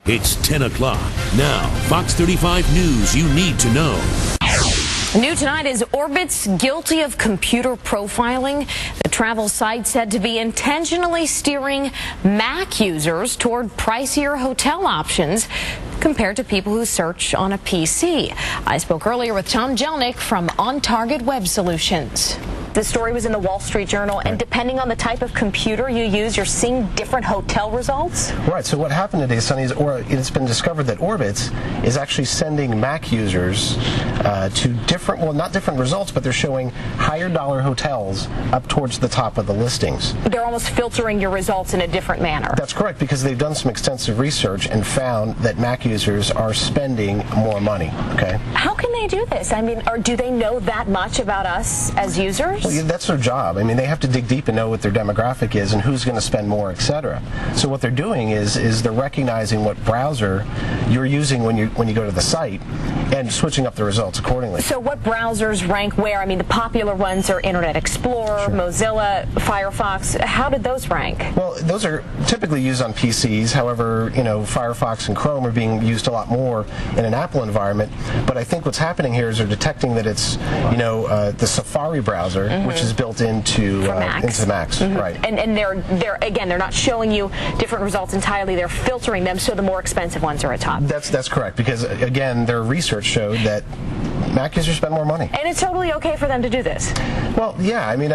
It's 10 o'clock. Now, Fox 35 News you need to know. New tonight is Orbitz guilty of computer profiling. The travel site said to be intentionally steering Mac users toward pricier hotel options compared to people who search on a PC. I spoke earlier with Tom Jelneck from On Target Web Solutions. The story was in the Wall Street Journal, and depending on the type of computer you use, you're seeing different hotel results? Right, so what happened today, Sonny, is it's been discovered that Orbitz is actually sending Mac users to different, well, not different results, but they're showing higher dollar hotels up towards the top of the listings. They're almost filtering your results in a different manner. That's correct, because they've done some extensive research and found that Mac users are spending more money, okay? How can they do this? I mean, or do they know that much about us as users? Well, that's their job. I mean, they have to dig deep and know what their demographic is and who's going to spend more, etc. So what they're doing is they're recognizing what browser you're using when you go to the site and switching up the results accordingly. So what browsers rank where? I mean, the popular ones are Internet Explorer, Mozilla, Firefox. How did those rank? Well, those are typically used on PCs. However, you know, Firefox and Chrome are being used a lot more in an Apple environment. But I think what's happening here is they're detecting that it's, you know, the Safari browser, which is built into Macs, right? And they're not showing you different results entirely. They're filtering them so the more expensive ones are at top. That's correct, because again, their research showed that Mac users spend more money. And it's totally okay for them to do this? Well, yeah. I mean,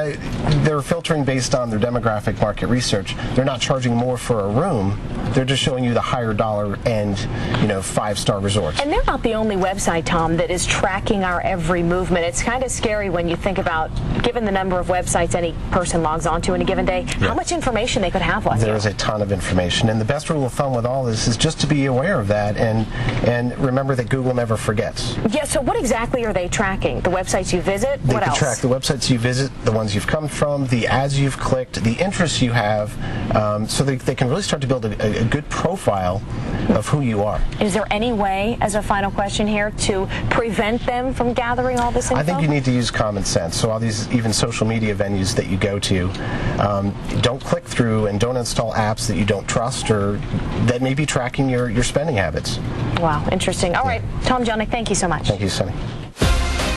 they're filtering based on their demographic market research. They're not charging more for a room. They're just showing you the higher dollar end, you know, 5-star resorts. And they're not the only website, Tom, that is tracking our every movement. It's kind of scary when you think about, given the number of websites any person logs onto in a given day, how much information they could have on you. There is a ton of information. And the best rule of thumb with all this is just to be aware of that and remember that Google never forgets. Yeah, so what exactly are they tracking? The websites you visit? What else? They track the websites you visit, the ones you've come from, the ads you've clicked, the interests you have, so they can really start to build a good profile of who you are. Is there any way, as a final question here, to prevent them from gathering all this info? I think you need to use common sense. So all these even social media venues that you go to, don't click through and don't install apps that you don't trust or that may be tracking your spending habits. Wow, interesting. All right, Tom Jelneck, thank you so much. Thank you, Sonny.